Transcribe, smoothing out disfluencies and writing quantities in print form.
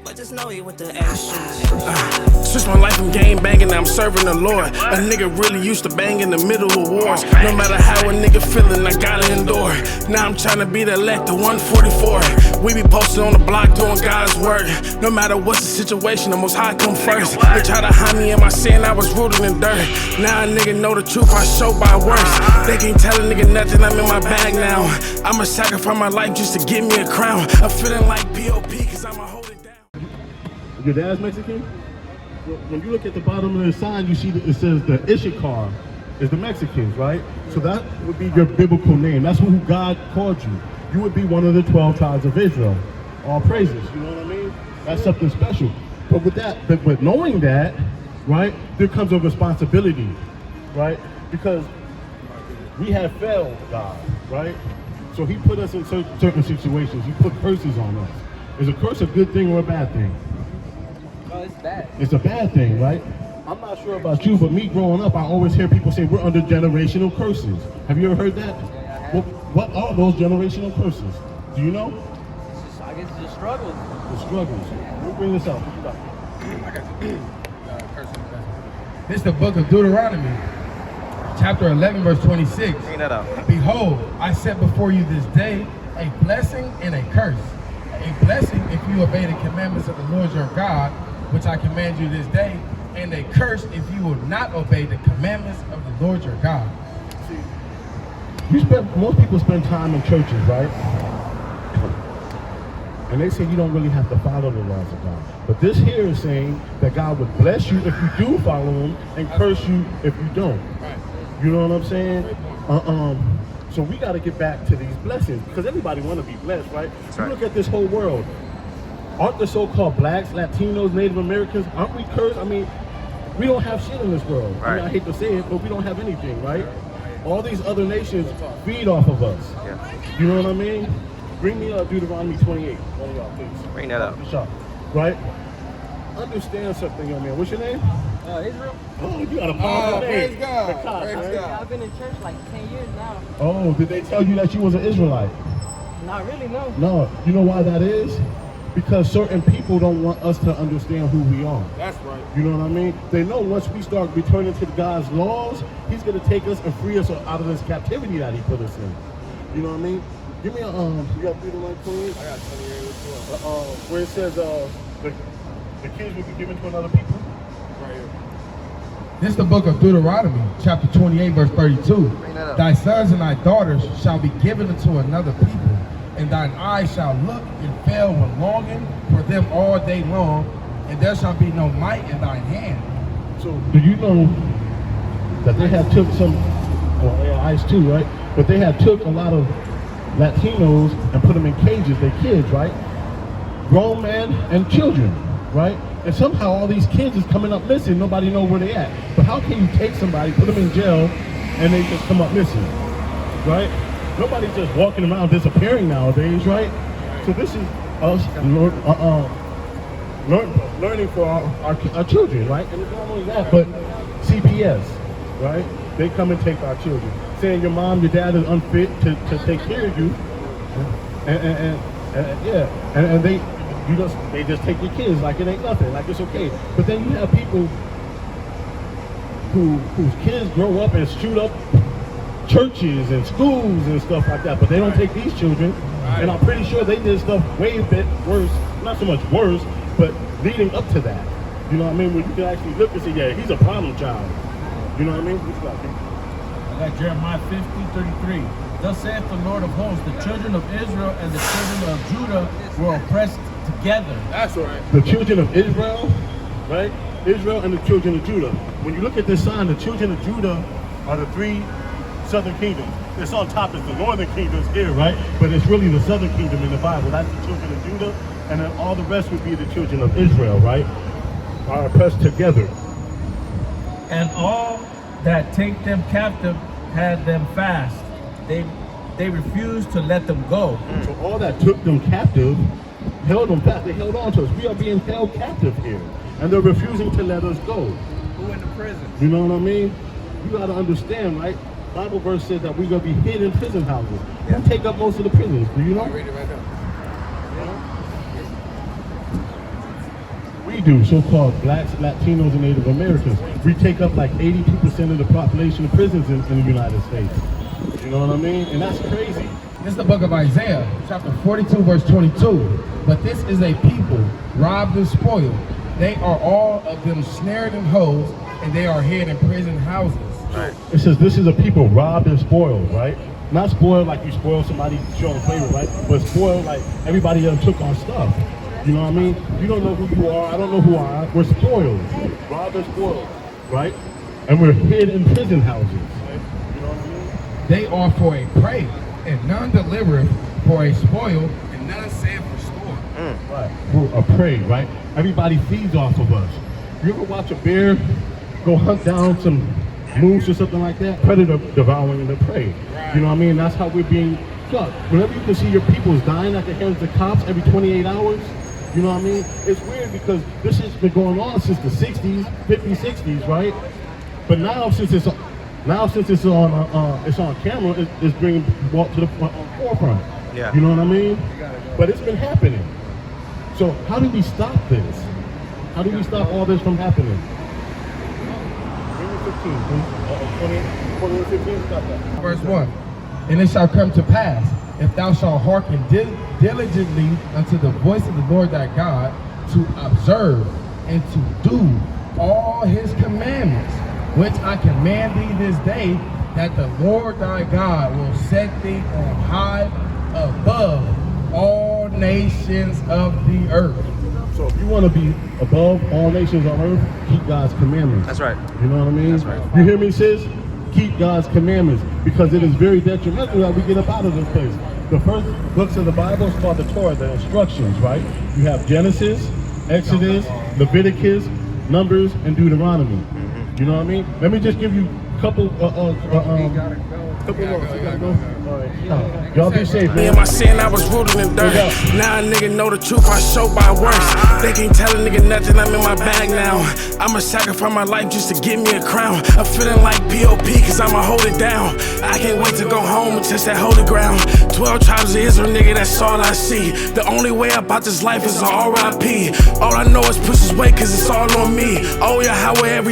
But just know you with the actions. Switch my life from game banging, now I'm serving the Lord. A nigga really used to bang in the middle of wars. No matter how a nigga feeling, I gotta endure. Now I'm trying to be the elect, the 144. We be posted on the block doing God's work. No matter what's the situation, the Most High come first. They try to hide me in my sin, I was rooted in dirt. Now a nigga know the truth, I show by works. They can't tell a nigga nothing, I'm in my bag now. I'ma sacrifice my life just to give me a crown. I'm feeling like P.O.P. cause I'ma hold it down. Your dad's Mexican? When you look at the bottom of the sign, you see that it says the Issachar is the Mexicans, right? So that would be your biblical name. That's who God called you. You would be one of the 12 tribes of Israel. All praises, you know what I mean? That's something special. But with that, but knowing that, right, there comes a responsibility, right? Because we have failed God, right? So he put us in certain situations. He put curses on us. Is a curse a good thing or a bad thing? It's bad. It's a bad thing, right? I'm not sure about you, but me growing up, I always hear people say we're under generational curses. Have you ever heard that? Yeah, I have. What are those generational curses? Do you know? I guess it's just struggles. The struggles. Let me bring this up. This is the book of Deuteronomy, chapter 11, verse 26. Bring that up. Behold, I set before you this day a blessing and a curse. A blessing if you obey the commandments of the Lord your God, which I command you this day, and a curse if you will not obey the commandments of the Lord your God. See, most people spend time in churches, right? And they say you don't really have to follow the laws of God. But this here is saying that God would bless you if you do follow him and curse you if you don't. You know what I'm saying? So we got to get back to these blessings because everybody want to be blessed, right? You look at this whole world. Aren't the so-called blacks, Latinos, Native Americans, aren't we cursed? I mean, we don't have shit in this world. I mean, I hate to say it, but we don't have anything, right? All these other nations feed off of us. Yeah. You know what I mean? Bring me Deuteronomy 28. One of y'all, please. Bring that up. Right? Understand something, young man. What's your name? Israel. Oh, you got a powerful name. Praise God. Nachaash, Praise God. I've been in church like 10 years now. Oh, did they tell you that you was an Israelite? Not really, no. No. You know why that is? Because certain people don't want us to understand who we are. That's right. You know what I mean? They know once we start returning to God's laws, he's going to take us and free us out of this captivity that he put us in. You know what I mean? Give me a, you got Deuteronomy 28? I got 28 as well. Where it says, the kids will be given to another people. Right here. This is the book of Deuteronomy, chapter 28, verse 32. Thy sons and thy daughters shall be given unto another people, and thine eyes shall look and fail with longing for them all day long, and there shall be no might in thine hand. So, do you know that they had took some, ICE too, right? But they had took a lot of Latinos and put them in cages, they're kids, right? Grown men and children, right? And somehow all these kids is coming up missing, nobody knows where they at. But how can you take somebody, put them in jail, and they just come up missing, right? Nobody's just walking around disappearing nowadays, right? So this is us learning for our children, right? And it's not only that, but CPS, right? They come and take our children, saying your mom, your dad is unfit to take care of you, and they just take your kids like it ain't nothing, like it's okay. But then you have people whose kids grow up and shoot up churches and schools and stuff like that, but they don't take these children. And I'm pretty sure they did stuff way a bit worse, not so much worse, but leading up to that. You know what I mean? Where you can actually look and say, yeah, he's a problem child. You know what I mean? What you got, I got Jeremiah 50:33. Thus saith the Lord of hosts, the children of Israel and the children of Judah were oppressed together. That's right. The children of Israel, right? Israel and the children of Judah. When you look at this sign, the children of Judah are the three southern kingdoms. It's on top is the northern kingdoms here, right? But it's really the southern kingdom in the Bible. That's the children of Judah, and then all the rest would be the children of Israel, right? Are oppressed together. And all that take them captive had them fast. They refused to let them go. So all that took them captive, held them fast. They held on to us. We are being held captive here, and they're refusing to let us go. Who in the prison? You know what I mean? You got to understand, right? Bible verse says that we're going to be hid in prison houses. Who take up most of the prisons? Do you know? Read it right now. do, so-called blacks, Latinos, and Native Americans. We take up like 82% of the population of prisons in the United States. You know what I mean? And that's crazy. This is the book of Isaiah, chapter 42, verse 22. But this is a people robbed and spoiled. They are all of them snared in holes, and they are hid in prison houses. Right. It says this is a people robbed and spoiled, right? Not spoiled like you spoil somebody showing favor, right? But spoiled like everybody else took our stuff. You know what I mean? You don't know who you are, I don't know who I am. We're spoiled, robbed and spoiled, right? And we're hid in prison houses. You know what I mean? They are for a prey, and none delivereth, for a spoil, and none saith restore. Right. We're a prey, right? Everybody feeds off of us. You ever watch a bear go hunt down some moose or something like that? Predator devouring the prey. You know what I mean? That's how we're being plucked. Whenever you can see your people's dying at the hands of the cops every 28 hours, you know what I mean? It's weird because this has been going on since the 60s, 50s, 60s, right? But now since it's on camera, it's being brought to the forefront. Yeah. You know what I mean? But it's been happening. So how do we stop this? How do we stop all this from happening? 15. Verse 1. And it shall come to pass, if thou shalt hearken diligently unto the voice of the Lord thy God, to observe and to do all his commandments, which I command thee this day, that the Lord thy God will set thee on high above all nations of the earth. So if you want to be above all nations on earth, keep God's commandments. That's right. You know what I mean? That's right. You hear me, sis? Keep God's commandments, because it is very detrimental that we get up out of this place. The first books of the Bible is called the Torah, the instructions, right? You have Genesis, Exodus, Leviticus, Numbers, and Deuteronomy. You know what I mean? Let me just give you a couple y'all be safe, man. Me and my sin, I was rooted in dirt. Now a nigga know the truth, I show by works. They can't tell a nigga nothing, I'm in my bag now. I'ma sacrifice my life just to give me a crown. I'm feeling like P.O.P. cause I'ma hold it down. I can't wait to go home and touch that holy ground. 12 tribes of Israel, nigga, that's all I see. The only way about this life is a R.I.P. All I know is push his weight cause it's all on me. Oh yeah, how every